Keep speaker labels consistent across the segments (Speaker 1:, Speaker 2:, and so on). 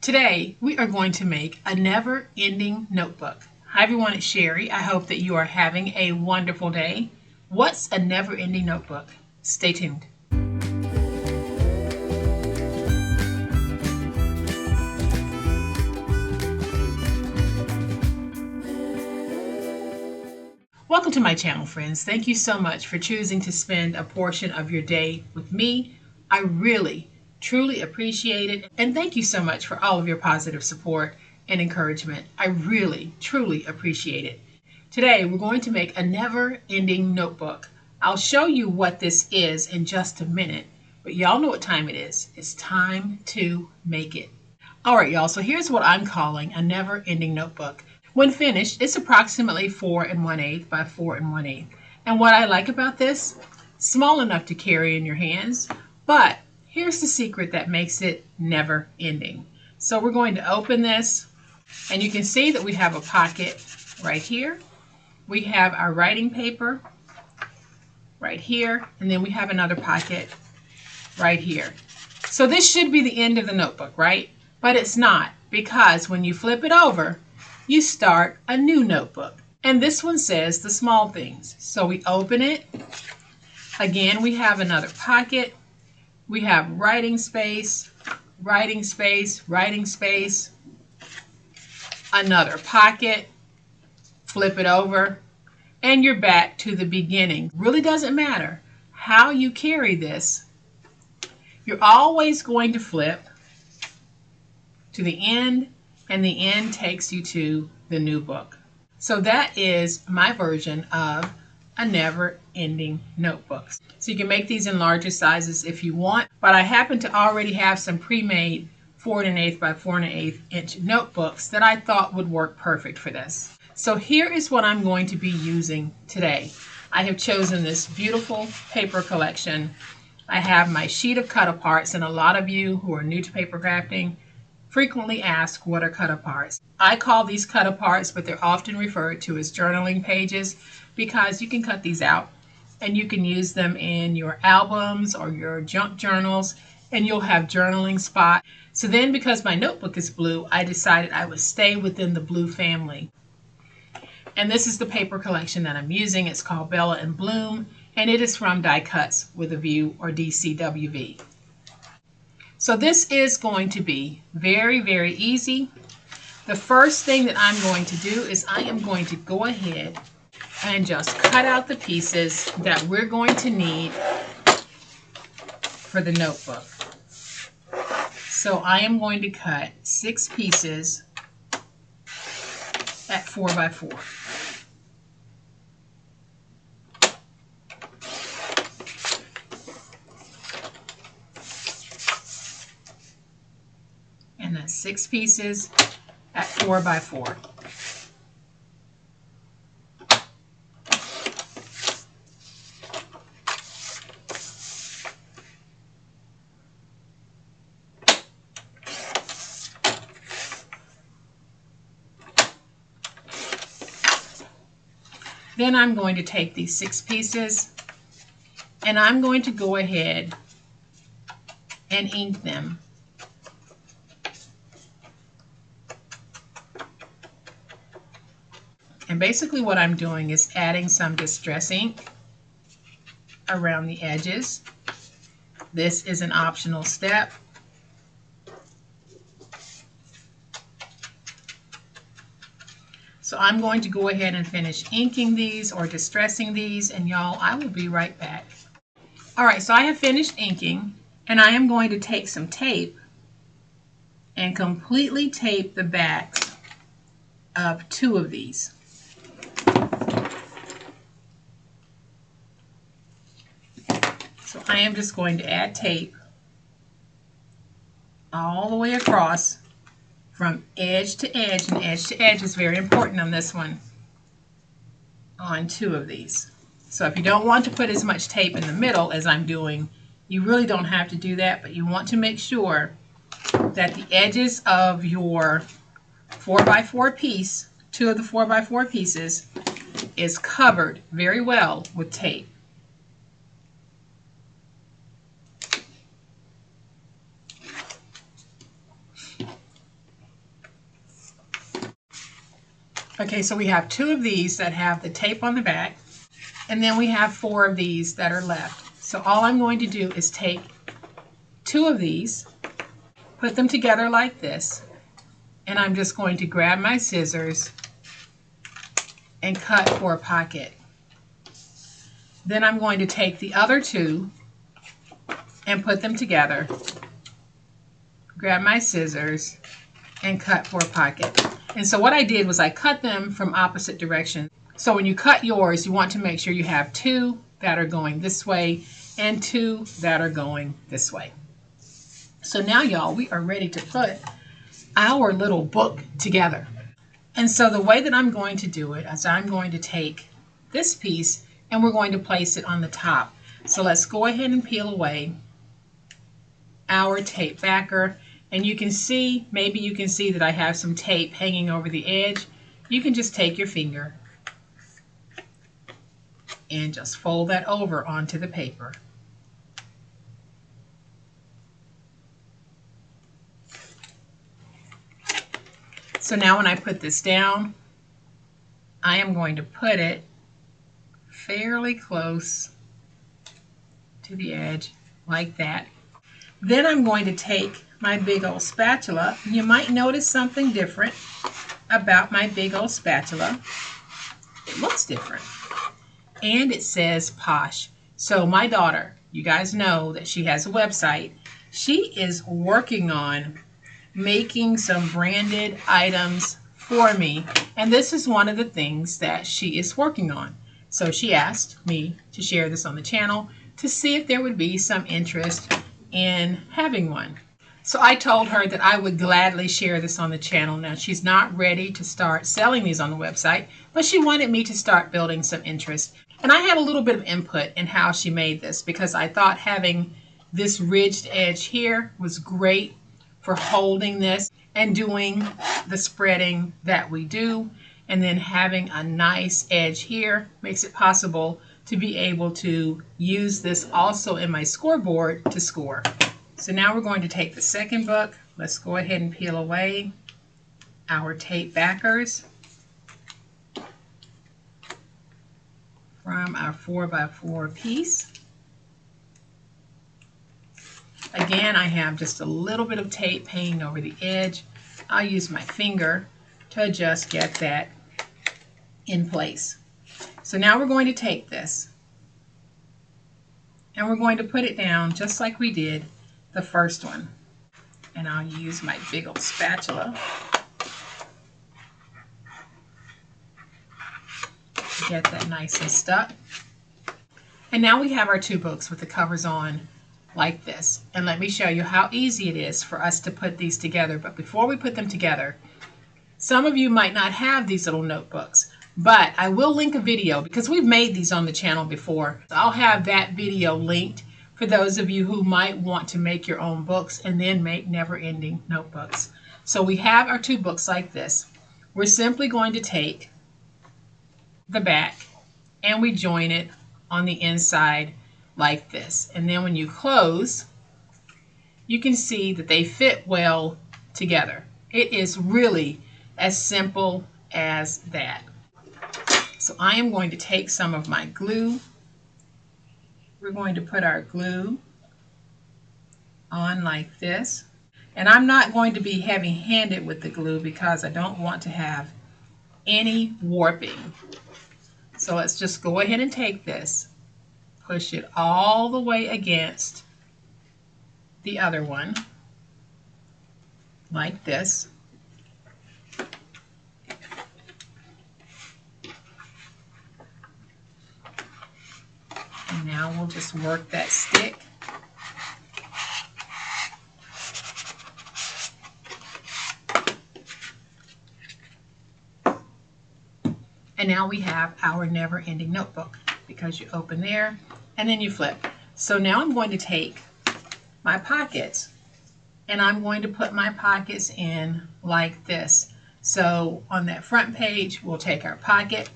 Speaker 1: Today, we are going to make a never-ending notebook. Hi everyone, it's Sherry. I hope that you are having a wonderful day. What's a never-ending notebook? Stay tuned. Welcome to my channel, friends. Thank you so much for choosing to spend a portion of your day with me. I really truly appreciate it, and thank you so much for all of your positive support and encouragement. I really truly appreciate it. Today we're going to make a never-ending notebook. I'll show you what this is in just a minute, but y'all know what time it is. It's time to make it. All right, y'all, so here's what I'm calling a never-ending notebook. When finished, it's approximately 4 1/8 by 4 1/8. And what I like about this, small enough to carry in your hands, but here's the secret that makes it never ending. So we're going to open this, and you can see that we have a pocket right here. We have our writing paper right here, and then we have another pocket right here. So this should be the end of the notebook, right? But it's not, because when you flip it over, you start a new notebook. And this one says the small things. So we open it. Again, we have another pocket. We have writing space, writing space, writing space, another pocket, flip it over, and you're back to the beginning. Really doesn't matter how you carry this. You're always going to flip to the end, and the end takes you to the new book. So that is my version of a never-ending notebook. So you can make these in larger sizes if you want, but I happen to already have some pre-made 4 1/8 by 4 1/8 inch notebooks that I thought would work perfect for this. So here is what I'm going to be using today. I have chosen this beautiful paper collection. I have my sheet of cut-aparts, and a lot of you who are new to paper crafting frequently ask, what are cut-aparts? I call these cut-aparts, but they're often referred to as journaling pages, because you can cut these out and you can use them in your albums or your junk journals, and you'll have journaling spot. So then, because my notebook is blue, I decided I would stay within the blue family. And this is the paper collection that I'm using. It's called Bella and Bloom, and it is from Die Cuts with a View, or DCWV. So this is going to be very, very easy. The first thing that I'm going to do is I am going to go ahead and just cut out the pieces that we're going to need for the notebook. So I am going to cut 6 pieces at 4 by 4. And that's 6 pieces at 4 by 4. Then I'm going to take these 6 pieces and I'm going to go ahead and ink them. And basically what I'm doing is adding some distress ink around the edges. This is an optional step. So I'm going to go ahead and finish inking these or distressing these, and y'all, I will be right back. All right, so I have finished inking, and I am going to take some tape and completely tape the backs of 2 of these. So I am just going to add tape all the way across from edge to edge, and edge to edge is very important on this one, on 2 of these. So if you don't want to put as much tape in the middle as I'm doing, you really don't have to do that, but you want to make sure that the edges of your 4 by 4 piece, 2 of the 4 by 4 pieces, is covered very well with tape. Okay, so we have 2 of these that have the tape on the back, and then we have 4 of these that are left. So all I'm going to do is take 2 of these, put them together like this, and I'm just going to grab my scissors and cut for a pocket. Then I'm going to take the other 2 and put them together, grab my scissors, and cut for a pocket. And so what I did was I cut them from opposite directions. So when you cut yours, you want to make sure you have 2 that are going this way and 2 that are going this way. So now, y'all, we are ready to put our little book together. And so the way that I'm going to do it is I'm going to take this piece and we're going to place it on the top. So let's go ahead and peel away our tape backer. And you can see, maybe you can see that I have some tape hanging over the edge. You can just take your finger and just fold that over onto the paper. So now when I put this down, I am going to put it fairly close to the edge like that. Then I'm going to take my big old spatula. You might notice something different about my big old spatula. It looks different. And it says Posh. So my daughter, you guys know that she has a website. She is working on making some branded items for me. And this is one of the things that she is working on. So she asked me to share this on the channel to see if there would be some interest in having one. So I told her that I would gladly share this on the channel. Now she's not ready to start selling these on the website, but she wanted me to start building some interest. And I had a little bit of input in how she made this because I thought having this ridged edge here was great for holding this and doing the spreading that we do. And then having a nice edge here makes it possible to be able to use this also in my scoreboard to score. So now we're going to take the second book. Let's go ahead and peel away our tape backers from our 4x4 piece. Again, I have just a little bit of tape hanging over the edge. I'll use my finger to just get that in place. So now we're going to take this and we're going to put it down just like we did the first one. And I'll use my big old spatula to get that nice and stuck. And now we have our 2 books with the covers on like this. And let me show you how easy it is for us to put these together. But before we put them together, some of you might not have these little notebooks, but I will link a video because we've made these on the channel before. I'll have that video linked for those of you who might want to make your own books and then make never-ending notebooks. So we have our 2 books like this. We're simply going to take the back and we join it on the inside like this. And then when you close, you can see that they fit well together. It is really as simple as that. So I am going to take some of my glue. We're going to put our glue on like this. And I'm not going to be heavy-handed with the glue because I don't want to have any warping. So let's just go ahead and take this, push it all the way against the other one, like this. And now we'll just work that stick. And now we have our never-ending notebook because you open there and then you flip. So now I'm going to take my pockets and I'm going to put my pockets in like this. So on that front page, we'll take our pocket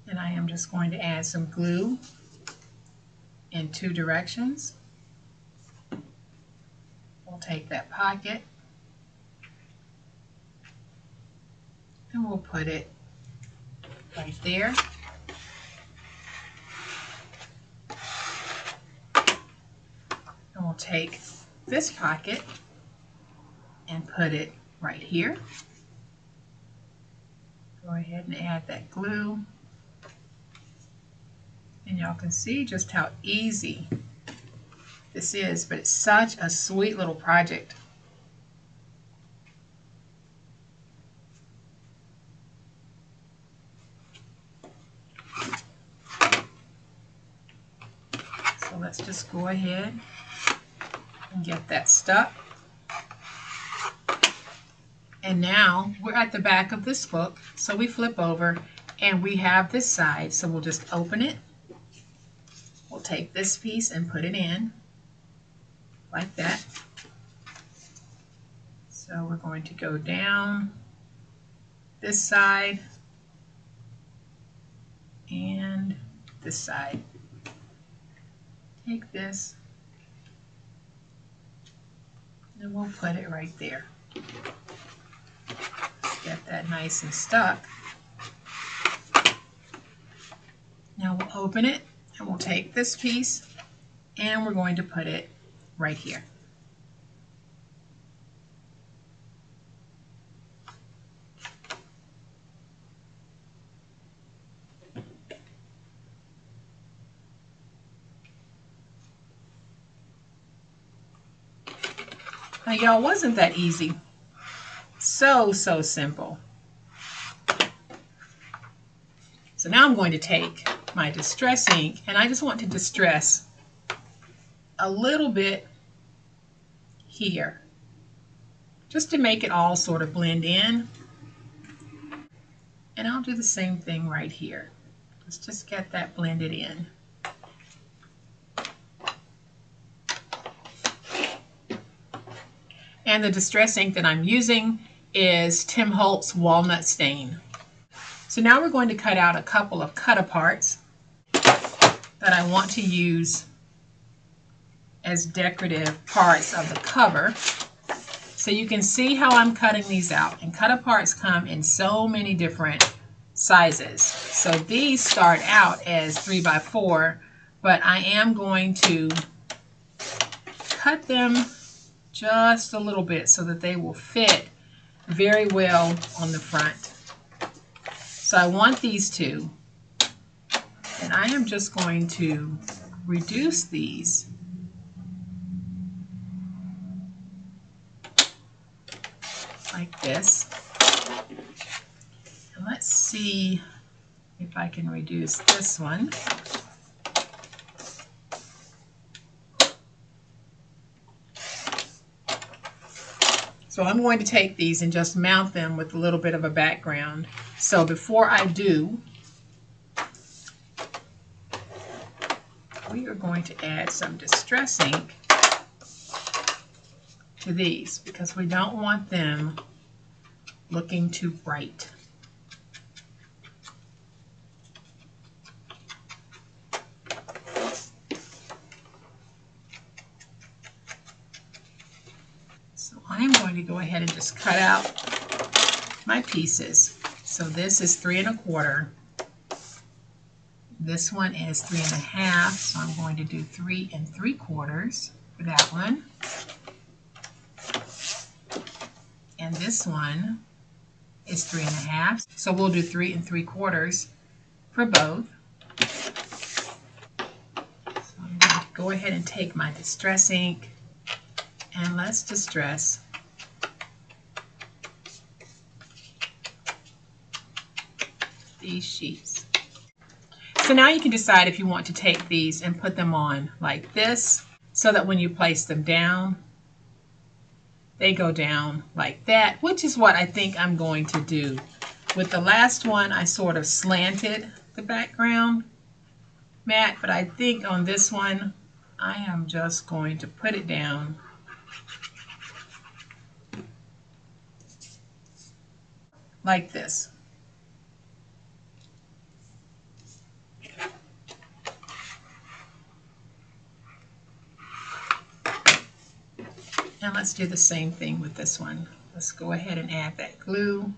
Speaker 1: and I am just going to add some glue in 2 directions. We'll take that pocket and we'll put it right there. And we'll take this pocket and put it right here. Go ahead and add that glue. And y'all can see just how easy this is, but it's such a sweet little project. So let's just go ahead and get that stuck. And now we're at the back of this book, so we flip over and we have this side, so we'll just open it. We'll take this piece and put it in like that. So we're going to go down this side and this side. Take this and we'll put it right there. Get that nice and stuck. Now we'll open it and we'll take this piece and we're going to put it right here. Now y'all, wasn't that easy? So simple. So now I'm going to take my distress ink and I just want to distress a little bit here, just to make it all sort of blend in. And I'll do the same thing right here. Let's just get that blended in. And the distress ink that I'm using is Tim Holtz Walnut Stain. So now we're going to cut out a couple of cut-aparts that I want to use as decorative parts of the cover. So you can see how I'm cutting these out. And cut-aparts come in so many different sizes. So these start out as 3x4, but I am going to cut them just a little bit so that they will fit very well on the front. So I want these two, and I am just going to reduce these like this. And let's see if I can reduce this one. So I'm going to take these and just mount them with a little bit of a background. So before I do, we are going to add some distress ink to these because we don't want them looking too bright. So I'm going to go ahead and just cut out my pieces. So this is 3 1/4. This one is 3 1/2. So I'm going to do 3 3/4 for that one. And this one is 3 1/2. So we'll do 3 3/4 for both. So I'm going to go ahead and take my distress ink and let's distress these sheets. So now you can decide if you want to take these and put them on like this so that when you place them down, they go down like that, which is what I think I'm going to do. With the last one, I sort of slanted the background mat, but I think on this one, I am just going to put it down like this. And let's do the same thing with this one. Let's go ahead and add that glue.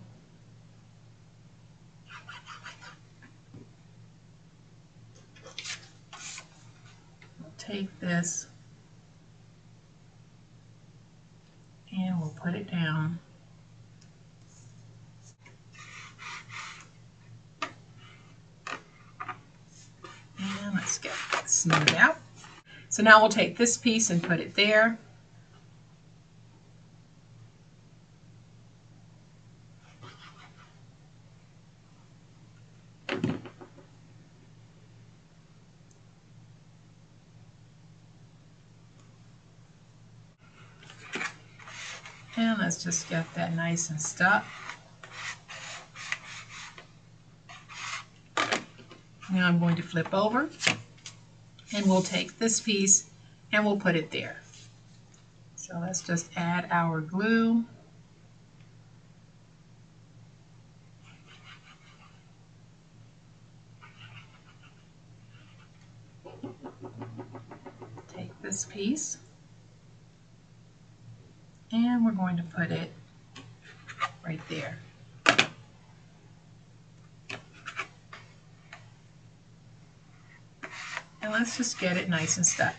Speaker 1: take this and we'll put it down. And let's get that smoothed out. So now we'll take this piece and put it there. And let's just get that nice and stuck. Now I'm going to flip over and we'll take this piece and we'll put it there. So let's just add our glue. Take this piece and we're going to put it right there. And let's just get it nice and stuck.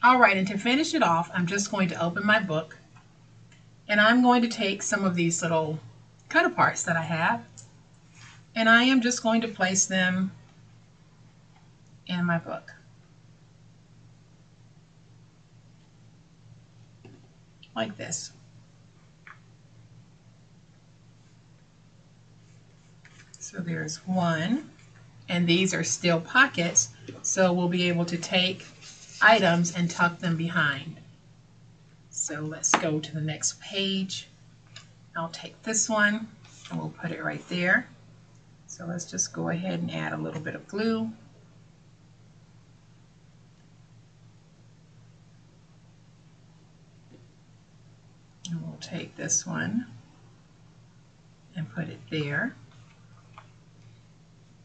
Speaker 1: All right, and to finish it off, I'm just going to open my book and I'm going to take some of these little cut aparts that I have and I am just going to place them in my book. Like this. So there's one, and these are still pockets, so we'll be able to take items and tuck them behind. So let's go to the next page. I'll take this one and we'll put it right there. So let's just go ahead and add a little bit of glue. And we'll take this one and put it there.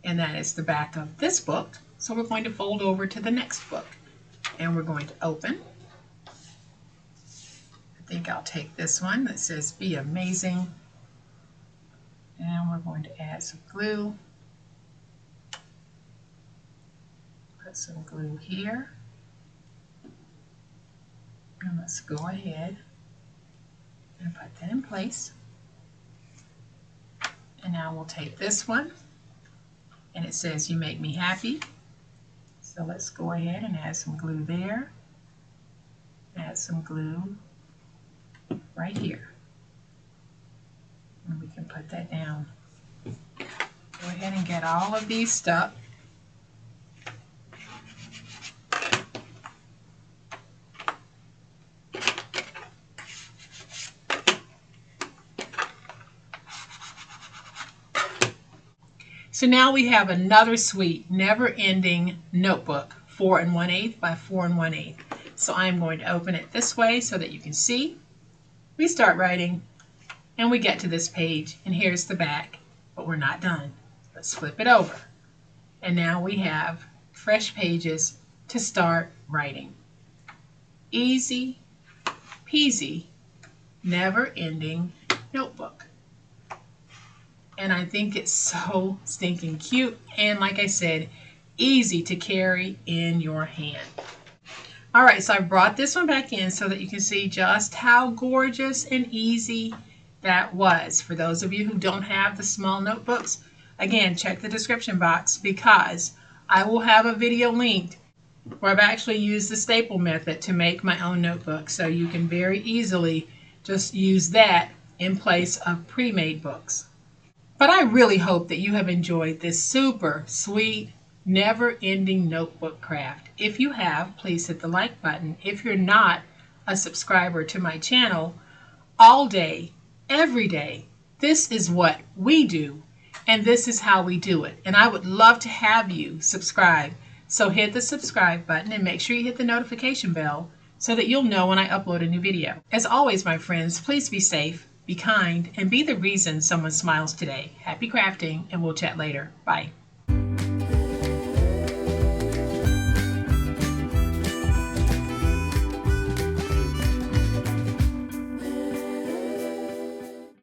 Speaker 1: And that is the back of this book. So we're going to fold over to the next book and we're going to open. I think I'll take this one that says Be Amazing. And we're going to add some glue. Put some glue here. And let's go ahead and put that in place. And now we'll take this one and it says You Make Me Happy. So let's go ahead and add some glue there. Add some glue right here. And we can put that down. Go ahead and get all of these stuck. So now we have another sweet, never-ending notebook, 4 1/8 by 4 1/8. So I'm going to open it this way so that you can see. We start writing, and we get to this page, and here's the back, but we're not done. Let's flip it over. And now we have fresh pages to start writing. Easy peasy, never-ending notebook. And I think it's so stinking cute and, like I said, easy to carry in your hand. All right, so I brought this one back in so that you can see just how gorgeous and easy that was. For those of you who don't have the small notebooks, again, check the description box because I will have a video linked where I've actually used the staple method to make my own notebook. So you can very easily just use that in place of pre-made books. But I really hope that you have enjoyed this super sweet, never-ending notebook craft. If you have, please hit the like button. If you're not a subscriber to my channel, all day, every day, this is what we do, and this is how we do it. And I would love to have you subscribe. So hit the subscribe button and make sure you hit the notification bell so that you'll know when I upload a new video. As always, my friends, please be safe, be kind, and be the reason someone smiles today. Happy crafting, and we'll chat later. Bye.